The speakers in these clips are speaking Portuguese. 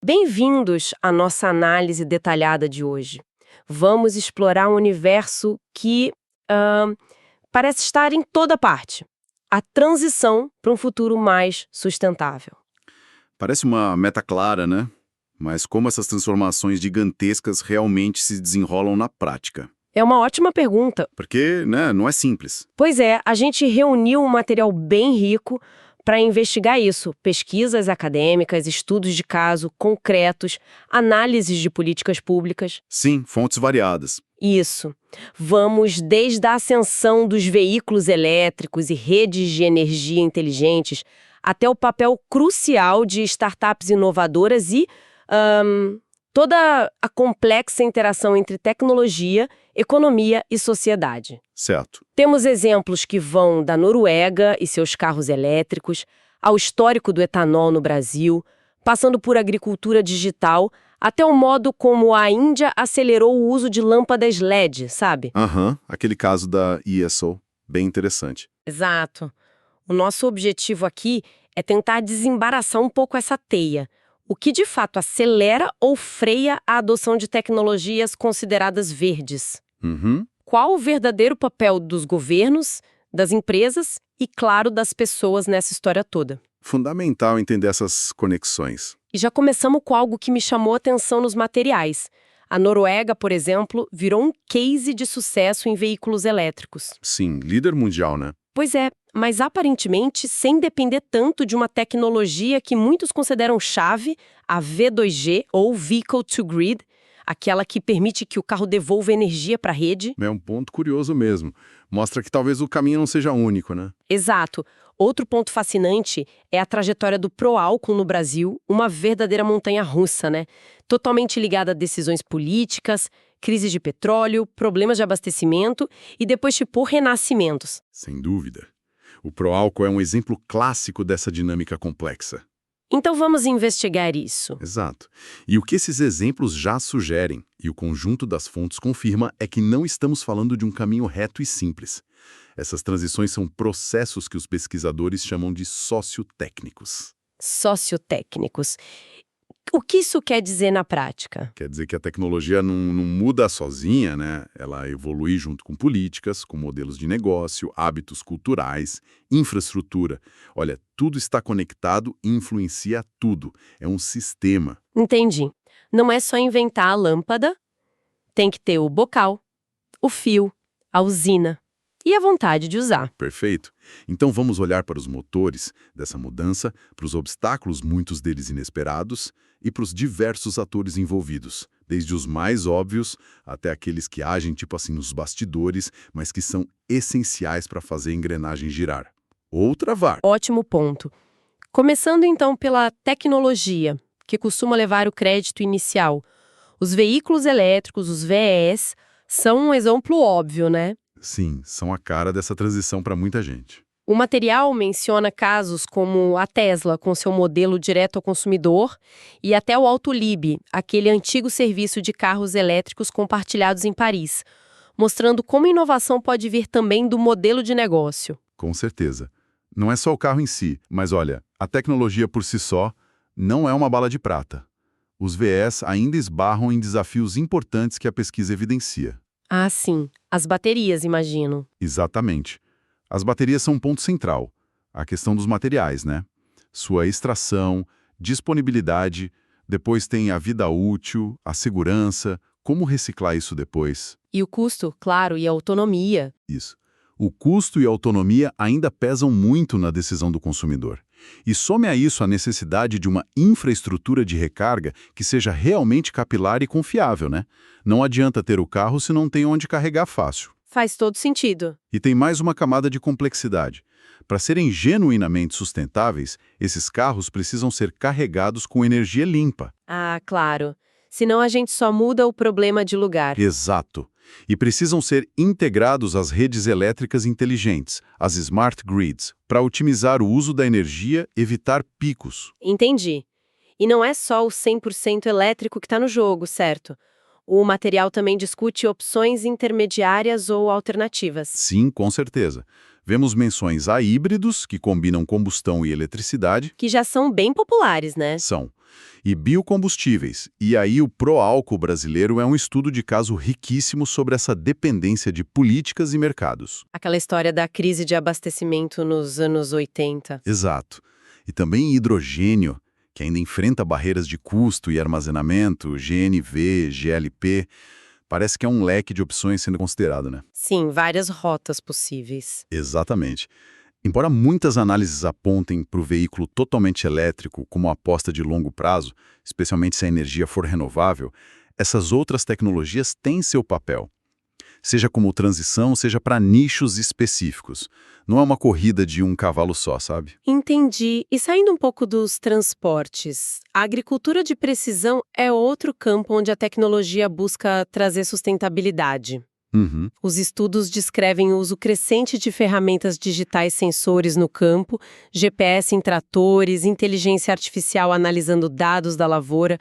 Bem-vindos à nossa análise detalhada de hoje. Vamos explorar um universo que parece estar em toda parte. A transição para um futuro mais sustentável. Parece uma meta clara, né? Mas como essas transformações gigantescas realmente se desenrolam na prática? É uma ótima pergunta. Porque, né, não é simples. Pois é, a gente reuniu um material bem rico para investigar isso. Pesquisas acadêmicas, estudos de caso concretos, análises de políticas públicas. Sim, fontes variadas. Isso. Vamos desde a ascensão dos veículos elétricos e redes de energia inteligentes até o papel crucial de startups inovadoras e toda a complexa interação entre tecnologia, economia e sociedade. Certo. Temos exemplos que vão da Noruega e seus carros elétricos, ao histórico do etanol no Brasil, passando por agricultura digital, até o modo como a Índia acelerou o uso de lâmpadas LED, sabe? Aquele caso da ESO, bem interessante. Exato. O nosso objetivo aqui é tentar desembaraçar um pouco essa teia. O que de fato acelera ou freia a adoção de tecnologias consideradas verdes? Qual o verdadeiro papel dos governos, das empresas e, claro, das pessoas nessa história toda? Fundamental entender essas conexões. E já começamos com algo que me chamou a atenção nos materiais. A Noruega, por exemplo, virou um case de sucesso em veículos elétricos. Sim, líder mundial, né? Pois é, mas aparentemente sem depender tanto de uma tecnologia que muitos consideram chave, a V2G, ou Vehicle to Grid, aquela que permite que o carro devolva energia para a rede. É um ponto curioso mesmo. Mostra que talvez o caminho não seja único, né? Exato. Outro ponto fascinante é a trajetória do pró-álcool no Brasil, uma verdadeira montanha-russa, né? Totalmente ligada a decisões políticas, crise de petróleo, problemas de abastecimento e depois tipo renascimentos. Sem dúvida. O pró-álcool é um exemplo clássico dessa dinâmica complexa. Então vamos investigar isso. Exato. E o que esses exemplos já sugerem, e o conjunto das fontes confirma, é que não estamos falando de um caminho reto e simples. Essas transições são processos que os pesquisadores chamam de sociotécnicos. Sociotécnicos. O que isso quer dizer na prática? Quer dizer que a tecnologia não muda sozinha, né? Ela evolui junto com políticas, com modelos de negócio, hábitos culturais, infraestrutura. Olha, tudo está conectado e influencia tudo. É um sistema. Entendi. Não é só inventar a lâmpada, tem que ter o bocal, o fio, a usina e a vontade de usar. Perfeito. Então vamos olhar para os motores dessa mudança, para os obstáculos, muitos deles inesperados, e para os diversos atores envolvidos, desde os mais óbvios até aqueles que agem tipo assim nos bastidores, mas que são essenciais para fazer a engrenagem girar. Ou travar. Ótimo ponto. Começando então pela tecnologia, que costuma levar o crédito inicial. Os veículos elétricos, os VEs, são um exemplo óbvio, né? Sim, são a cara dessa transição para muita gente. O material menciona casos como a Tesla, com seu modelo direto ao consumidor, e até o Autolib, aquele antigo serviço de carros elétricos compartilhados em Paris, mostrando como a inovação pode vir também do modelo de negócio. Com certeza. Não é só o carro em si, mas olha, a tecnologia por si só não é uma bala de prata. Os VEs ainda esbarram em desafios importantes que a pesquisa evidencia. Ah, sim. As baterias, imagino. Exatamente. As baterias são um ponto central. A questão dos materiais, né? Sua extração, disponibilidade, depois tem a vida útil, a segurança, como reciclar isso depois. E o custo, claro, e a autonomia. Isso. O custo e a autonomia ainda pesam muito na decisão do consumidor. E some a isso a necessidade de uma infraestrutura de recarga que seja realmente capilar e confiável, né? Não adianta ter o carro se não tem onde carregar fácil. Faz todo sentido. E tem mais uma camada de complexidade. Para serem genuinamente sustentáveis, esses carros precisam ser carregados com energia limpa. Ah, claro. Senão a gente só muda o problema de lugar. Exato. E precisam ser integrados às redes elétricas inteligentes, as smart grids, para otimizar o uso da energia e evitar picos. Entendi. E não é só o 100% elétrico que está no jogo, certo? O material também discute opções intermediárias ou alternativas. Sim, com certeza. Vemos menções a híbridos, que combinam combustão e eletricidade. Que já são bem populares, né? São. E biocombustíveis. E aí o Proálcool brasileiro é um estudo de caso riquíssimo sobre essa dependência de políticas e mercados. Aquela história da crise de abastecimento nos anos 80. Exato. E também hidrogênio, que ainda enfrenta barreiras de custo e armazenamento, GNV, GLP. Parece que é um leque de opções sendo considerado, né? Sim, várias rotas possíveis. Exatamente. Embora muitas análises apontem para o veículo totalmente elétrico como uma aposta de longo prazo, especialmente se a energia for renovável, essas outras tecnologias têm seu papel. Seja como transição, seja para nichos específicos. Não é uma corrida de um cavalo só, sabe? Entendi. E saindo um pouco dos transportes, a agricultura de precisão é outro campo onde a tecnologia busca trazer sustentabilidade. Uhum. Os estudos descrevem o uso crescente de ferramentas digitais sensores no campo, GPS em tratores, inteligência artificial analisando dados da lavoura,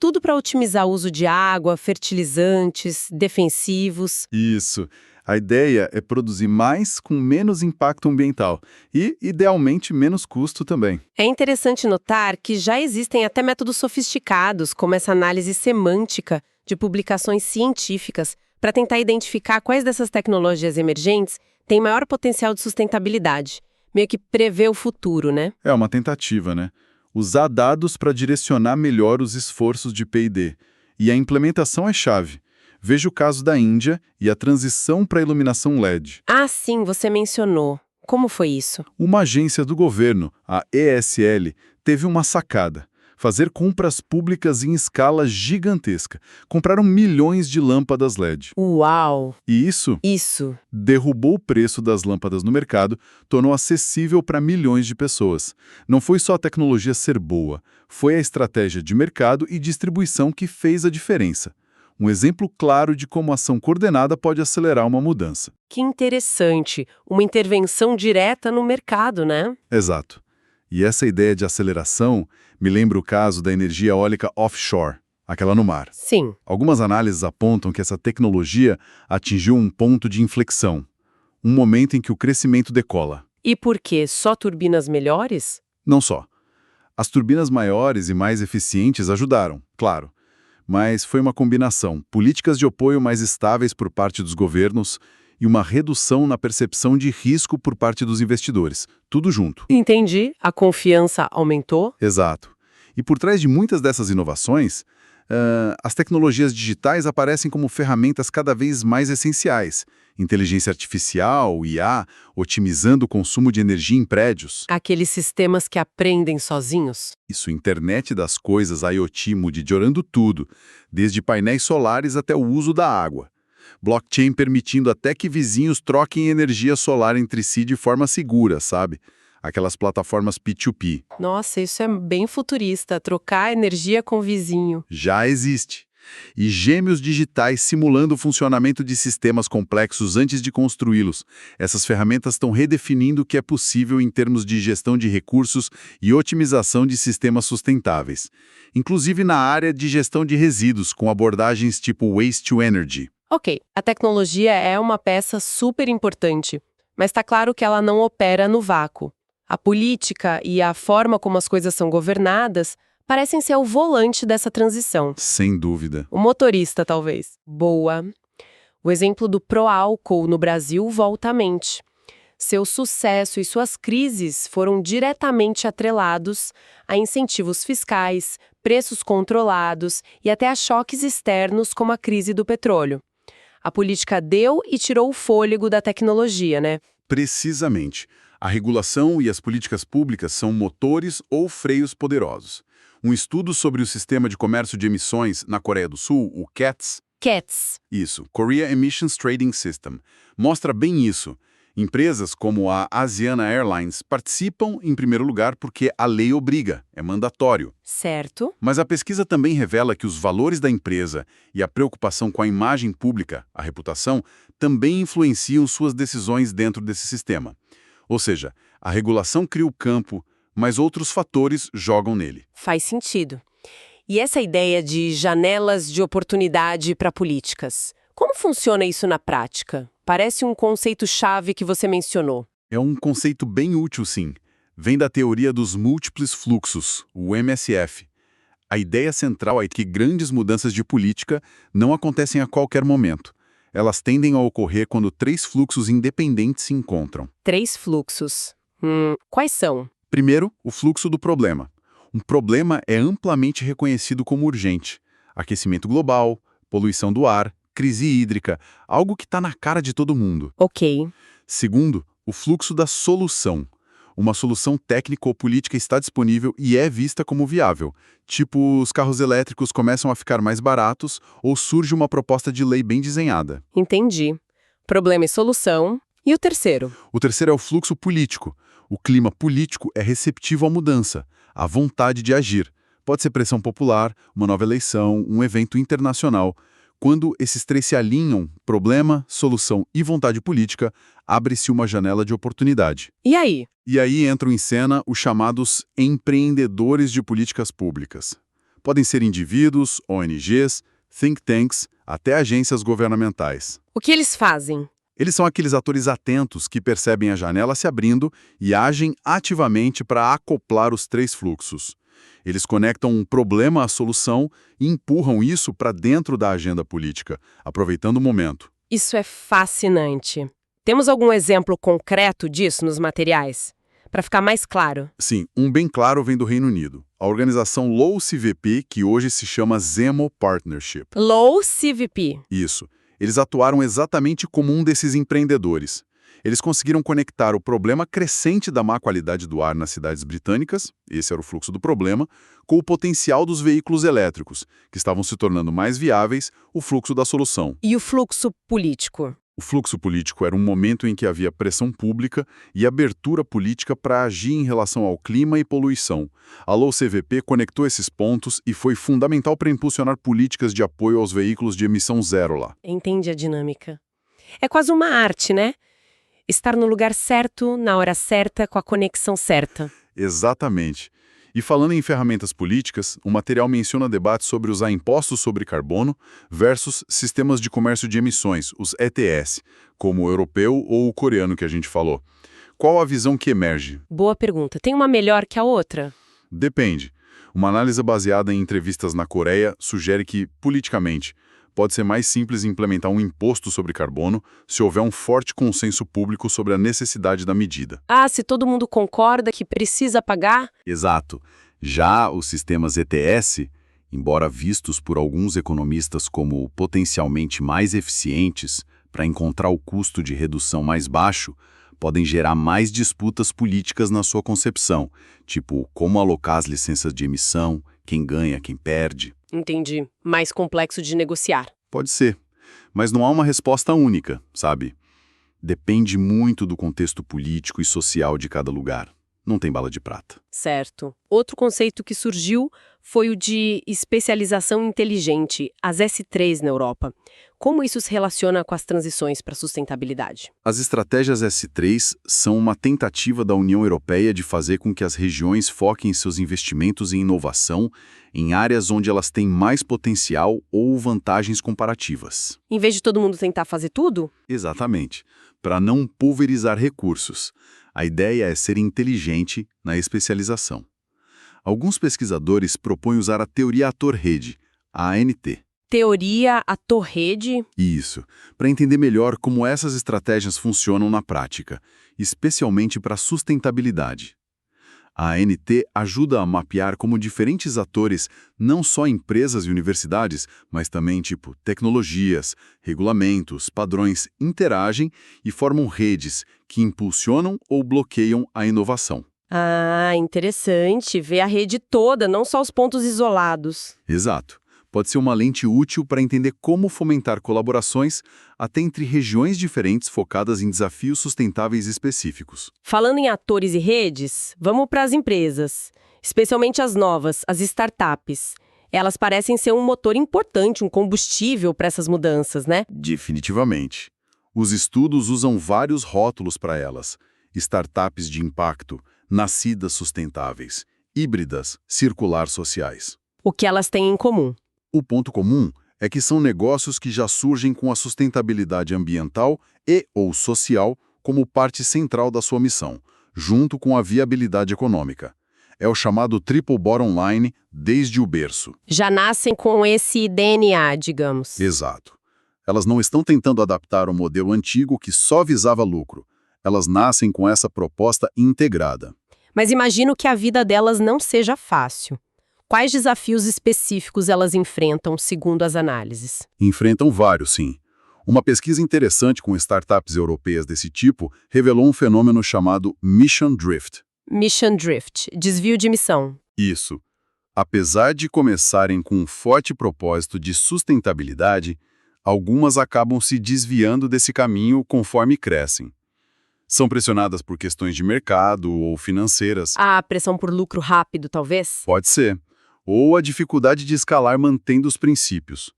tudo para otimizar o uso de água, fertilizantes, defensivos. Isso. A ideia é produzir mais com menos impacto ambiental e, idealmente, menos custo também. É interessante notar que já existem até métodos sofisticados, como essa análise semântica de publicações científicas, para tentar identificar quais dessas tecnologias emergentes têm maior potencial de sustentabilidade. Meio que prever o futuro, né? É uma tentativa, né? Usar dados para direcionar melhor os esforços de P&D. E a implementação é chave. Veja o caso da Índia e a transição para a iluminação LED. Ah, sim, você mencionou. Como foi isso? Uma agência do governo, a ESL, teve uma sacada. Fazer compras públicas em escala gigantesca. Compraram milhões de lâmpadas LED. Uau! E isso derrubou o preço das lâmpadas no mercado, tornou acessível para milhões de pessoas. Não foi só a tecnologia ser boa, foi a estratégia de mercado e distribuição que fez a diferença. Um exemplo claro de como a ação coordenada pode acelerar uma mudança. Que interessante. Uma intervenção direta no mercado, né? Exato. E essa ideia de aceleração me lembra o caso da energia eólica offshore, aquela no mar. Sim. Algumas análises apontam que essa tecnologia atingiu um ponto de inflexão, um momento em que o crescimento decola. E por quê? Só turbinas melhores? Não só. As turbinas maiores e mais eficientes ajudaram, claro, mas foi uma combinação, políticas de apoio mais estáveis por parte dos governos e uma redução na percepção de risco por parte dos investidores, tudo junto. Entendi. A confiança aumentou? Exato. E por trás de muitas dessas inovações, as tecnologias digitais aparecem como ferramentas cada vez mais essenciais. Inteligência artificial, IA, otimizando o consumo de energia em prédios. Aqueles sistemas que aprendem sozinhos? Isso, internet das coisas, IoT, monitorando tudo, desde painéis solares até o uso da água. Blockchain permitindo até que vizinhos troquem energia solar entre si de forma segura, sabe? Aquelas plataformas P2P. Nossa, isso é bem futurista, trocar energia com o vizinho. Já existe. E gêmeos digitais simulando o funcionamento de sistemas complexos antes de construí-los. Essas ferramentas estão redefinindo o que é possível em termos de gestão de recursos e otimização de sistemas sustentáveis. Inclusive na área de gestão de resíduos, com abordagens tipo Waste to Energy. Ok, a tecnologia é uma peça super importante, mas está claro que ela não opera no vácuo. A política e a forma como as coisas são governadas parecem ser o volante dessa transição. Sem dúvida. O motorista, talvez. Boa. O exemplo do Proálcool no Brasil volta à mente. Seu sucesso e suas crises foram diretamente atrelados a incentivos fiscais, preços controlados e até a choques externos como a crise do petróleo. A política deu e tirou o fôlego da tecnologia, né? Precisamente. A regulação e as políticas públicas são motores ou freios poderosos. Um estudo sobre o sistema de comércio de emissões na Coreia do Sul, o CATS, isso, Korea Emissions Trading System, mostra bem isso. Empresas como a Asiana Airlines participam, em primeiro lugar, porque a lei obriga, é mandatório. Certo. Mas a pesquisa também revela que os valores da empresa e a preocupação com a imagem pública, a reputação, também influenciam suas decisões dentro desse sistema. Ou seja, a regulação cria o campo, mas outros fatores jogam nele. Faz sentido. E essa ideia de janelas de oportunidade para políticas? Como funciona isso na prática? Parece um conceito-chave que você mencionou. É um conceito bem útil, sim. Vem da teoria dos múltiplos fluxos, o MSF. A ideia central é que grandes mudanças de política não acontecem a qualquer momento. Elas tendem a ocorrer quando três fluxos independentes se encontram. 3 fluxos. Quais são? Primeiro, o fluxo do problema. Um problema é amplamente reconhecido como urgente. Aquecimento global, poluição do ar, crise hídrica, algo que está na cara de todo mundo. Ok. Segundo, o fluxo da solução. Uma solução técnica ou política está disponível e é vista como viável. Tipo, os carros elétricos começam a ficar mais baratos ou surge uma proposta de lei bem desenhada. Entendi. Problema e solução. E o terceiro? O terceiro é o fluxo político. O clima político é receptivo à mudança, à vontade de agir. Pode ser pressão popular, uma nova eleição, um evento internacional. Quando esses três se alinham, problema, solução e vontade política, abre-se uma janela de oportunidade. E aí? E aí entram em cena os chamados empreendedores de políticas públicas. Podem ser indivíduos, ONGs, think tanks, até agências governamentais. O que eles fazem? Eles são aqueles atores atentos que percebem a janela se abrindo e agem ativamente para acoplar os três fluxos. Eles conectam um problema à solução e empurram isso para dentro da agenda política, aproveitando o momento. Isso é fascinante. Temos algum exemplo concreto disso nos materiais? Para ficar mais claro. Sim, um bem claro vem do Reino Unido. A organização Low CVP, que hoje se chama Zemo Partnership. Low CVP. Isso. Eles atuaram exatamente como um desses empreendedores. Eles conseguiram conectar o problema crescente da má qualidade do ar nas cidades britânicas, esse era o fluxo do problema, com o potencial dos veículos elétricos, que estavam se tornando mais viáveis, o fluxo da solução. E o fluxo político? O fluxo político era um momento em que havia pressão pública e abertura política para agir em relação ao clima e poluição. A Low CVP conectou esses pontos e foi fundamental para impulsionar políticas de apoio aos veículos de emissão zero lá. Entendi a dinâmica. É quase uma arte, né? Estar no lugar certo, na hora certa, com a conexão certa. Exatamente. E falando em ferramentas políticas, o material menciona debates sobre usar impostos sobre carbono versus sistemas de comércio de emissões, os ETS, como o europeu ou o coreano que a gente falou. Qual a visão que emerge? Boa pergunta. Tem uma melhor que a outra? Depende. Uma análise baseada em entrevistas na Coreia sugere que, politicamente, pode ser mais simples implementar um imposto sobre carbono se houver um forte consenso público sobre a necessidade da medida. Ah, se todo mundo concorda que precisa pagar? Exato. Já os sistemas ETS, embora vistos por alguns economistas como potencialmente mais eficientes para encontrar o custo de redução mais baixo, podem gerar mais disputas políticas na sua concepção, tipo como alocar as licenças de emissão, quem ganha, quem perde. Entendi. Mais complexo de negociar. Pode ser, mas não há uma resposta única, sabe? Depende muito do contexto político e social de cada lugar. Não tem bala de prata. Certo. Outro conceito que surgiu foi o de especialização inteligente, as S3 na Europa. Como isso se relaciona com as transições para a sustentabilidade? As estratégias S3 são uma tentativa da União Europeia de fazer com que as regiões foquem seus investimentos em inovação em áreas onde elas têm mais potencial ou vantagens comparativas. Em vez de todo mundo tentar fazer tudo? Exatamente. Para não pulverizar recursos. A ideia é ser inteligente na especialização. Alguns pesquisadores propõem usar a teoria ator-rede, a ANT. Teoria ator-rede? Isso, para entender melhor como essas estratégias funcionam na prática, especialmente para a sustentabilidade. A ANT ajuda a mapear como diferentes atores, não só empresas e universidades, mas também tecnologias, regulamentos, padrões, interagem e formam redes que impulsionam ou bloqueiam a inovação. Ah, interessante. Ver a rede toda, não só os pontos isolados. Exato. Pode ser uma lente útil para entender como fomentar colaborações até entre regiões diferentes focadas em desafios sustentáveis específicos. Falando em atores e redes, vamos para as empresas, especialmente as novas, as startups. Elas parecem ser um motor importante, um combustível para essas mudanças, né? Definitivamente. Os estudos usam vários rótulos para elas. Startups de impacto, nascidas sustentáveis, híbridas, circular sociais. O que elas têm em comum? O ponto comum é que são negócios que já surgem com a sustentabilidade ambiental e ou social como parte central da sua missão, junto com a viabilidade econômica. É o chamado triple bottom line desde o berço. Já nascem com esse DNA, digamos. Exato. Elas não estão tentando adaptar o modelo antigo que só visava lucro. Elas nascem com essa proposta integrada. Mas imagino que a vida delas não seja fácil. Quais desafios específicos elas enfrentam, segundo as análises? Enfrentam vários, sim. Uma pesquisa interessante com startups europeias desse tipo revelou um fenômeno chamado Mission Drift. Mission Drift, desvio de missão. Isso. Apesar de começarem com um forte propósito de sustentabilidade, algumas acabam se desviando desse caminho conforme crescem. São pressionadas por questões de mercado ou financeiras. A pressão por lucro rápido, talvez? Pode ser. Ou a dificuldade de escalar mantendo os princípios.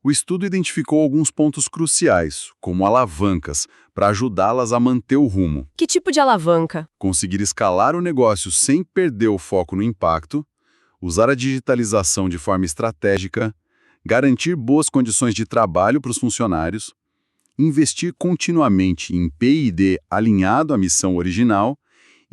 O estudo identificou alguns pontos cruciais, como alavancas, para ajudá-las a manter o rumo. Que tipo de alavanca? Conseguir escalar o negócio sem perder o foco no impacto, usar a digitalização de forma estratégica, garantir boas condições de trabalho para os funcionários, investir continuamente em P&D alinhado à missão original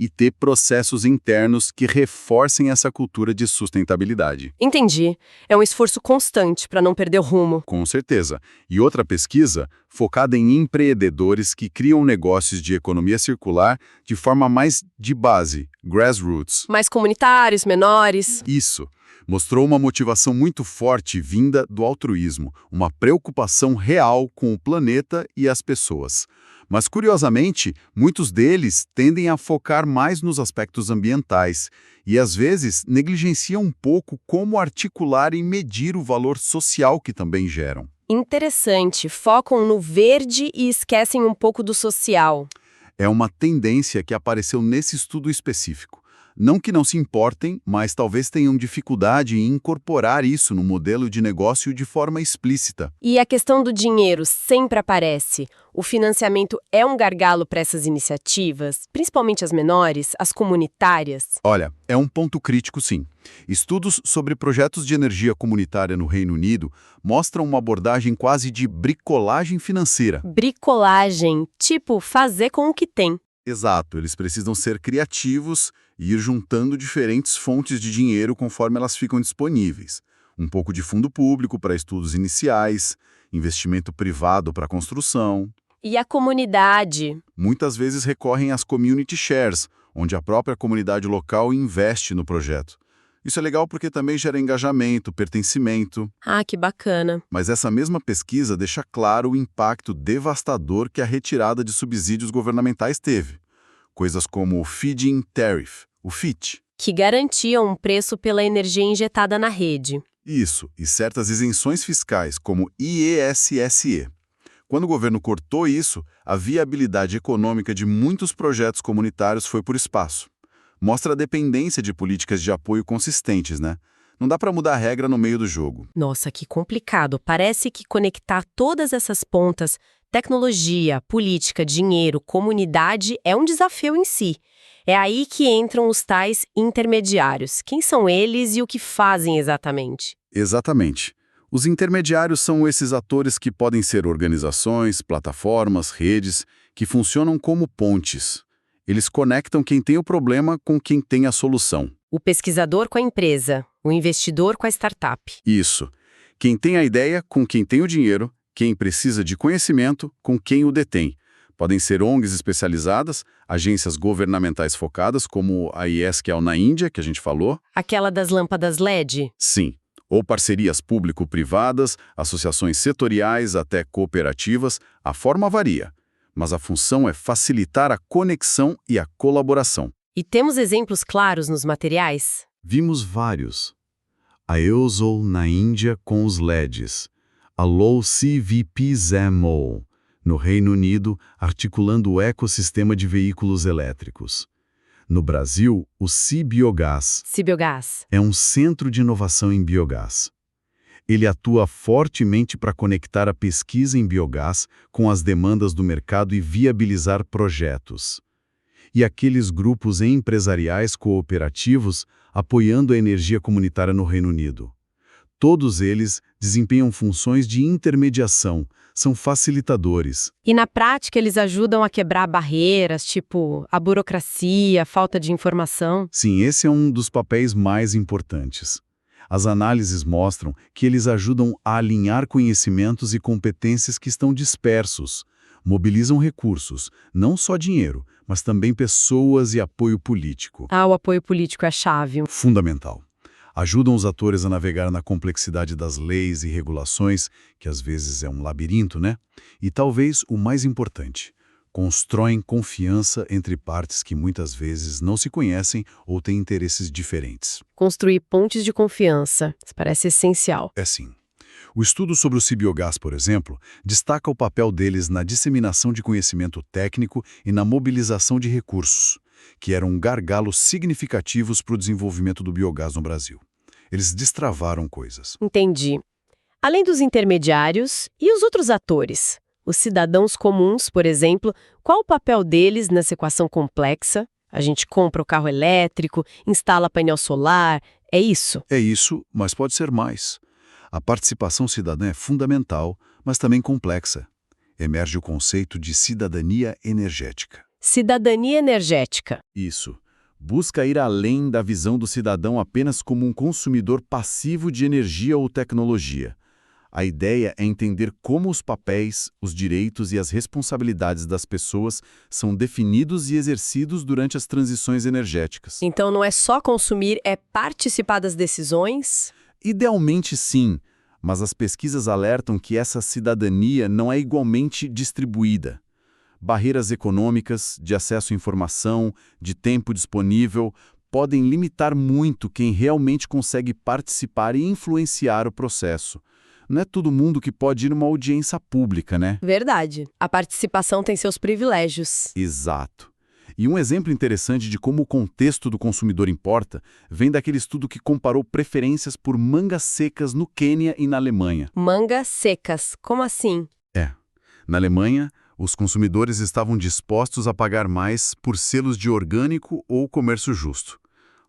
e ter processos internos que reforcem essa cultura de sustentabilidade. Entendi. É um esforço constante para não perder o rumo. Com certeza. E outra pesquisa focada em empreendedores que criam negócios de economia circular de forma mais de base, grassroots. Mais comunitários, menores. Isso. Mostrou uma motivação muito forte vinda do altruísmo, uma preocupação real com o planeta e as pessoas. Mas, curiosamente, muitos deles tendem a focar mais nos aspectos ambientais e, às vezes, negligenciam um pouco como articular e medir o valor social que também geram. Interessante. Focam no verde e esquecem um pouco do social. É uma tendência que apareceu nesse estudo específico. Não que não se importem, mas talvez tenham dificuldade em incorporar isso no modelo de negócio de forma explícita. E a questão do dinheiro sempre aparece. O financiamento é um gargalo para essas iniciativas, principalmente as menores, as comunitárias? Olha, é um ponto crítico, sim. Estudos sobre projetos de energia comunitária no Reino Unido mostram uma abordagem quase de bricolagem financeira. Bricolagem, tipo fazer com o que tem. Exato, eles precisam ser criativos e ir juntando diferentes fontes de dinheiro conforme elas ficam disponíveis. Um pouco de fundo público para estudos iniciais, investimento privado para construção. E a comunidade? Muitas vezes recorrem às community shares, onde a própria comunidade local investe no projeto. Isso é legal porque também gera engajamento, pertencimento. Ah, que bacana. Mas essa mesma pesquisa deixa claro o impacto devastador que a retirada de subsídios governamentais teve. Coisas como o Feed-in Tariff, o FIT. Que garantia um preço pela energia injetada na rede. Isso, e certas isenções fiscais, como IESSE. Quando o governo cortou isso, a viabilidade econômica de muitos projetos comunitários foi por espaço. Mostra a dependência de políticas de apoio consistentes, né? Não dá para mudar a regra no meio do jogo. Nossa, que complicado. Parece que conectar todas essas pontas, tecnologia, política, dinheiro, comunidade, é um desafio em si. É aí que entram os tais intermediários. Quem são eles e o que fazem exatamente? Exatamente. Os intermediários são esses atores que podem ser organizações, plataformas, redes, que funcionam como pontes. Eles conectam quem tem o problema com quem tem a solução. O pesquisador com a empresa, o investidor com a startup. Isso. Quem tem a ideia com quem tem o dinheiro, quem precisa de conhecimento com quem o detém. Podem ser ONGs especializadas, agências governamentais focadas, como a IESCAL na Índia, que a gente falou. Aquela das lâmpadas LED? Sim. Ou parcerias público-privadas, associações setoriais até cooperativas, a forma varia. Mas a função é facilitar a conexão e a colaboração. E temos exemplos claros nos materiais? Vimos vários. A EOSOL na Índia com os LEDs. A Low CVP ZEMO, no Reino Unido, articulando o ecossistema de veículos elétricos. No Brasil, o Cibiogás. Cibiogás. É um centro de inovação em biogás. Ele atua fortemente para conectar a pesquisa em biogás com as demandas do mercado e viabilizar projetos. E aqueles grupos empresariais cooperativos apoiando a energia comunitária no Reino Unido. Todos eles desempenham funções de intermediação, são facilitadores. E na prática eles ajudam a quebrar barreiras, tipo a burocracia, a falta de informação. Sim, esse é um dos papéis mais importantes. As análises mostram que eles ajudam a alinhar conhecimentos e competências que estão dispersos, mobilizam recursos, não só dinheiro, mas também pessoas e apoio político. O apoio político é a chave. Fundamental. Ajudam os atores a navegar na complexidade das leis e regulações, que às vezes é um labirinto, né? E talvez o mais importante, constroem confiança entre partes que muitas vezes não se conhecem ou têm interesses diferentes. Construir pontes de confiança. Isso parece essencial. É sim. O estudo sobre o cibiogás, por exemplo, destaca o papel deles na disseminação de conhecimento técnico e na mobilização de recursos, que eram gargalos significativos para o desenvolvimento do biogás no Brasil. Eles destravaram coisas. Entendi. Além dos intermediários, e os outros atores? Os cidadãos comuns, por exemplo, qual o papel deles nessa equação complexa? A gente compra o carro elétrico, instala painel solar, é isso? É isso, mas pode ser mais. A participação cidadã é fundamental, mas também complexa. Emerge o conceito de cidadania energética. Cidadania energética. Isso. Busca ir além da visão do cidadão apenas como um consumidor passivo de energia ou tecnologia. A ideia é entender como os papéis, os direitos e as responsabilidades das pessoas são definidos e exercidos durante as transições energéticas. Então não é só consumir, é participar das decisões? Idealmente sim, mas as pesquisas alertam que essa cidadania não é igualmente distribuída. Barreiras econômicas, de acesso à informação, de tempo disponível, podem limitar muito quem realmente consegue participar e influenciar o processo. Não é todo mundo que pode ir numa audiência pública, né? Verdade. A participação tem seus privilégios. Exato. E um exemplo interessante de como o contexto do consumidor importa vem daquele estudo que comparou preferências por mangas secas no Quênia e na Alemanha. Mangas secas, como assim? Na Alemanha, os consumidores estavam dispostos a pagar mais por selos de orgânico ou comércio justo.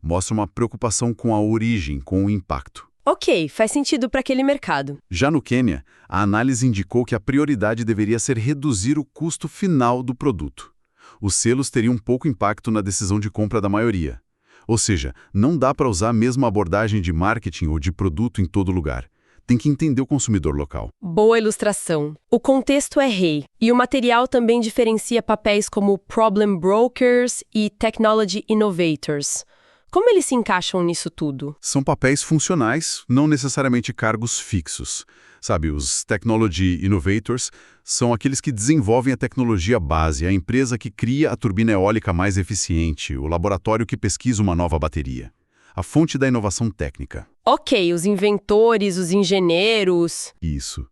Mostra uma preocupação com a origem, com o impacto. Ok, faz sentido para aquele mercado. Já no Quênia, a análise indicou que a prioridade deveria ser reduzir o custo final do produto. Os selos teriam pouco impacto na decisão de compra da maioria. Ou seja, não dá para usar a mesma abordagem de marketing ou de produto em todo lugar. Tem que entender o consumidor local. Boa ilustração. O contexto é rei, e o material também diferencia papéis como Problem Brokers e Technology Innovators. Como eles se encaixam nisso tudo? São papéis funcionais, não necessariamente cargos fixos. Sabe, os Technology Innovators são aqueles que desenvolvem a tecnologia base, a empresa que cria a turbina eólica mais eficiente, o laboratório que pesquisa uma nova bateria. A fonte da inovação técnica. Ok, os inventores, os engenheiros... Isso.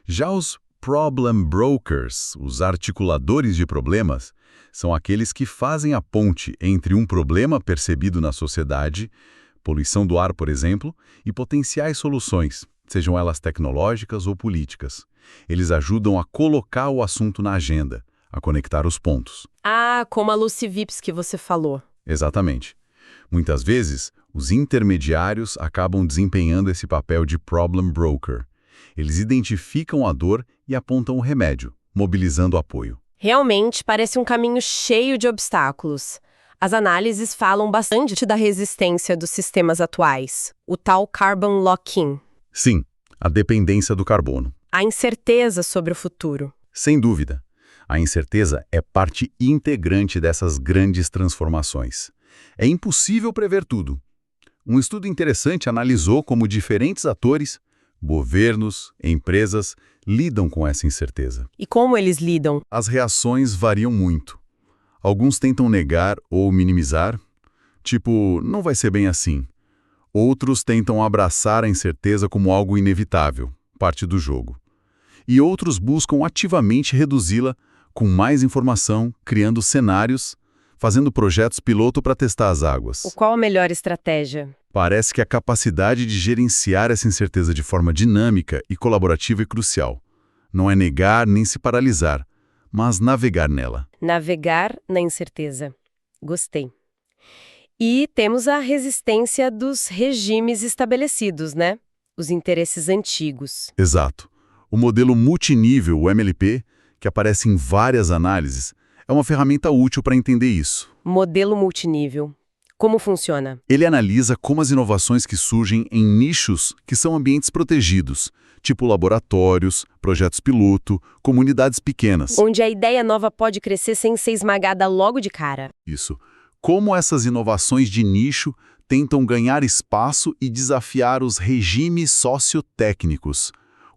Já os Problem Brokers, os articuladores de problemas, são aqueles que fazem a ponte entre um problema percebido na sociedade, poluição do ar, por exemplo, e potenciais soluções, sejam elas tecnológicas ou políticas. Eles ajudam a colocar o assunto na agenda, a conectar os pontos. Como a Lucy Vips que você falou. Exatamente. Muitas vezes, os intermediários acabam desempenhando esse papel de problem broker. Eles identificam a dor e apontam o remédio, mobilizando apoio. Realmente parece um caminho cheio de obstáculos. As análises falam bastante da resistência dos sistemas atuais, o tal carbon lock-in. Sim, a dependência do carbono. A incerteza sobre o futuro. Sem dúvida. A incerteza é parte integrante dessas grandes transformações. É impossível prever tudo. Um estudo interessante analisou como diferentes atores, governos, empresas, lidam com essa incerteza. E como eles lidam? As reações variam muito. Alguns tentam negar ou minimizar, tipo, não vai ser bem assim. Outros tentam abraçar a incerteza como algo inevitável, parte do jogo. E outros buscam ativamente reduzi-la com mais informação, criando cenários, fazendo projetos piloto para testar as águas. Qual a melhor estratégia? Parece que a capacidade de gerenciar essa incerteza de forma dinâmica e colaborativa é crucial. Não é negar nem se paralisar, mas navegar nela. Navegar na incerteza. Gostei. E temos a resistência dos regimes estabelecidos, né? os interesses antigos. Exato. O modelo multinível, o MLP, que aparece em várias análises, é uma ferramenta útil para entender isso. Modelo multinível. Como funciona? Ele analisa como as inovações que surgem em nichos que são ambientes protegidos, tipo laboratórios, projetos piloto, comunidades pequenas. Onde a ideia nova pode crescer sem ser esmagada logo de cara. Isso. Como essas inovações de nicho tentam ganhar espaço e desafiar os regimes sociotécnicos.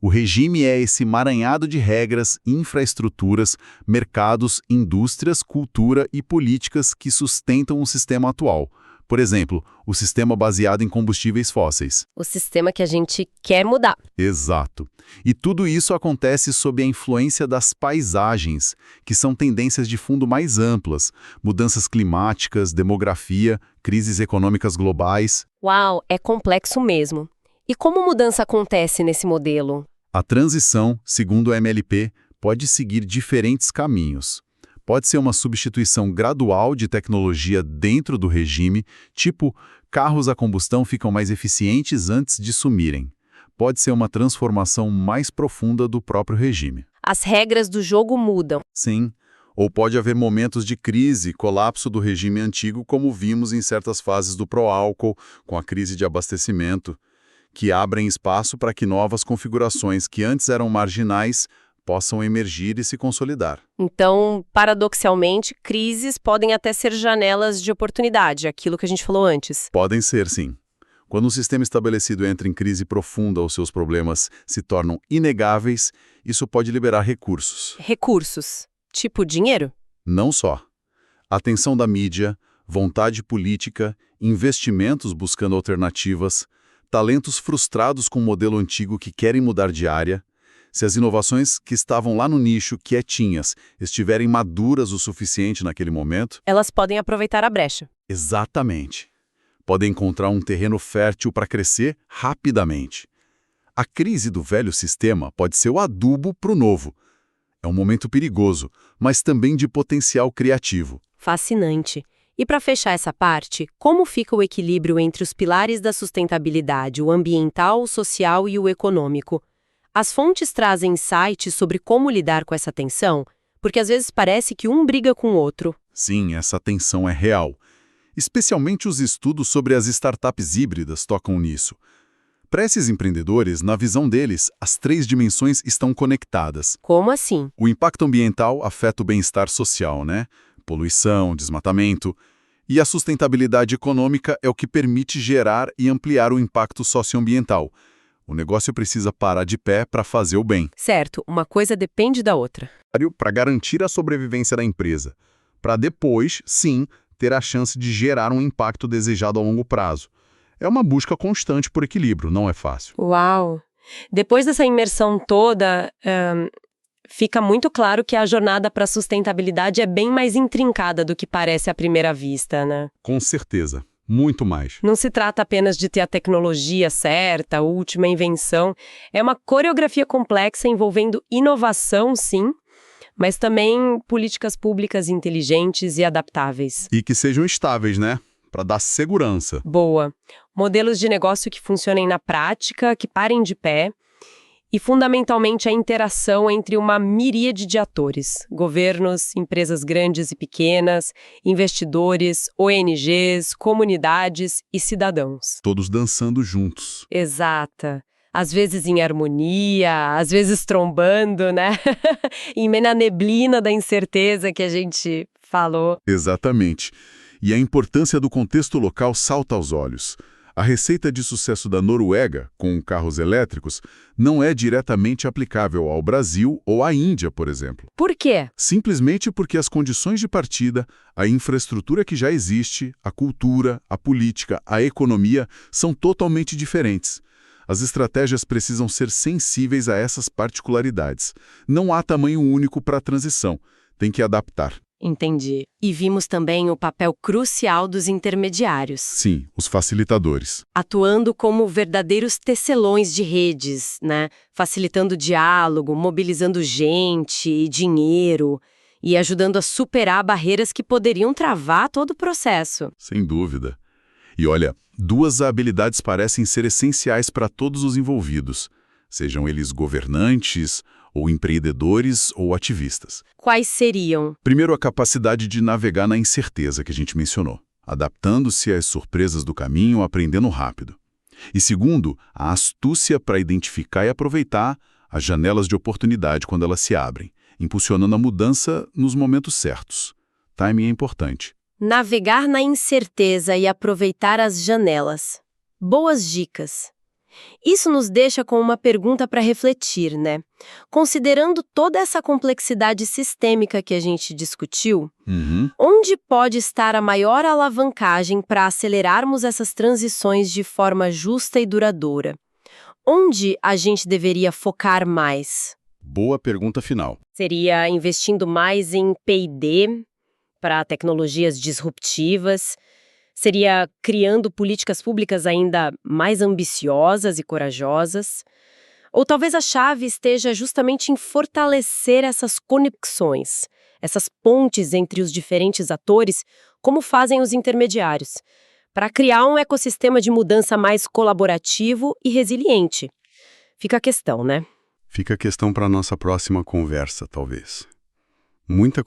O regime é esse emaranhado de regras, infraestruturas, mercados, indústrias, cultura e políticas que sustentam o sistema atual. Por exemplo, o sistema baseado em combustíveis fósseis. O sistema que a gente quer mudar. Exato. E tudo isso acontece sob a influência das paisagens, que são tendências de fundo mais amplas, mudanças climáticas, demografia, crises econômicas globais. Uau, é complexo mesmo. E como mudança acontece nesse modelo? A transição, segundo o MLP, pode seguir diferentes caminhos. Pode ser uma substituição gradual de tecnologia dentro do regime, tipo, carros a combustão ficam mais eficientes antes de sumirem. Pode ser uma transformação mais profunda do próprio regime. As regras do jogo mudam. Sim, ou pode haver momentos de crise, colapso do regime antigo, como vimos em certas fases do pró-álcool, com a crise de abastecimento, que abrem espaço para que novas configurações que antes eram marginais possam emergir e se consolidar. Então, paradoxalmente, crises podem até ser janelas de oportunidade, aquilo que a gente falou antes. Podem ser, sim. Quando um sistema estabelecido entra em crise profunda ou seus problemas se tornam inegáveis, isso pode liberar recursos. Recursos. Tipo dinheiro? Não só. Atenção da mídia, vontade política, investimentos buscando alternativas, talentos frustrados com o modelo antigo que querem mudar de área. Se as inovações que estavam lá no nicho, quietinhas, estiverem maduras o suficiente naquele momento... Elas podem aproveitar a brecha. Exatamente. Podem encontrar um terreno fértil para crescer rapidamente. A crise do velho sistema pode ser o adubo para o novo. É um momento perigoso, mas também de potencial criativo. Fascinante. E para fechar essa parte, como fica o equilíbrio entre os pilares da sustentabilidade, o ambiental, o social e o econômico? As fontes trazem insights sobre como lidar com essa tensão, porque às vezes parece que um briga com o outro. Sim, essa tensão é real. Especialmente os estudos sobre as startups híbridas tocam nisso. Para esses empreendedores, na visão deles, as 3 dimensões estão conectadas. Como assim? O impacto ambiental afeta o bem-estar social, né? Poluição, desmatamento. E a sustentabilidade econômica é o que permite gerar e ampliar o impacto socioambiental. O negócio precisa parar de pé para fazer o bem. Certo, uma coisa depende da outra. Para garantir a sobrevivência da empresa, para depois, sim, ter a chance de gerar um impacto desejado a longo prazo. É uma busca constante por equilíbrio, não é fácil. Uau! Depois dessa imersão toda, fica muito claro que a jornada para a sustentabilidade é bem mais intrincada do que parece à primeira vista, né? Com certeza. Muito mais. Não se trata apenas de ter a tecnologia certa, a última invenção. É uma coreografia complexa envolvendo inovação, sim, mas também políticas públicas inteligentes e adaptáveis. E que sejam estáveis, né? Para dar segurança. Boa. Modelos de negócio que funcionem na prática, que parem de pé. E, fundamentalmente, a interação entre uma miríade de atores, governos, empresas grandes e pequenas, investidores, ONGs, comunidades e cidadãos. Todos dançando juntos. Exata. Às vezes em harmonia, às vezes trombando, né? Em meio na neblina da incerteza que a gente falou. Exatamente. E a importância do contexto local salta aos olhos. A receita de sucesso da Noruega, com carros elétricos, não é diretamente aplicável ao Brasil ou à Índia, por exemplo. Por quê? Simplesmente porque as condições de partida, a infraestrutura que já existe, a cultura, a política, a economia são totalmente diferentes. As estratégias precisam ser sensíveis a essas particularidades. Não há tamanho único para a transição. Tem que adaptar. Entendi. E vimos também o papel crucial dos intermediários. Sim, os facilitadores. Atuando como verdadeiros tecelões de redes, né? Facilitando o diálogo, mobilizando gente e dinheiro e ajudando a superar barreiras que poderiam travar todo o processo. Sem dúvida. E olha, duas habilidades parecem ser essenciais para todos os envolvidos, sejam eles governantes, ou empreendedores, ou ativistas. Quais seriam? Primeiro, a capacidade de navegar na incerteza que a gente mencionou, adaptando-se às surpresas do caminho, aprendendo rápido. E segundo, a astúcia para identificar e aproveitar as janelas de oportunidade quando elas se abrem, impulsionando a mudança nos momentos certos. Timing é importante. Navegar na incerteza e aproveitar as janelas. Boas dicas. Isso nos deixa com uma pergunta para refletir, né? Considerando toda essa complexidade sistêmica que a gente discutiu, onde pode estar a maior alavancagem para acelerarmos essas transições de forma justa e duradoura? Onde a gente deveria focar mais? Boa pergunta final. Seria investindo mais em P&D para tecnologias disruptivas? Seria criando políticas públicas ainda mais ambiciosas e corajosas? Ou talvez a chave esteja justamente em fortalecer essas conexões, essas pontes entre os diferentes atores, como fazem os intermediários, para criar um ecossistema de mudança mais colaborativo e resiliente. Fica a questão, né? Fica a questão para a nossa próxima conversa, talvez. Muita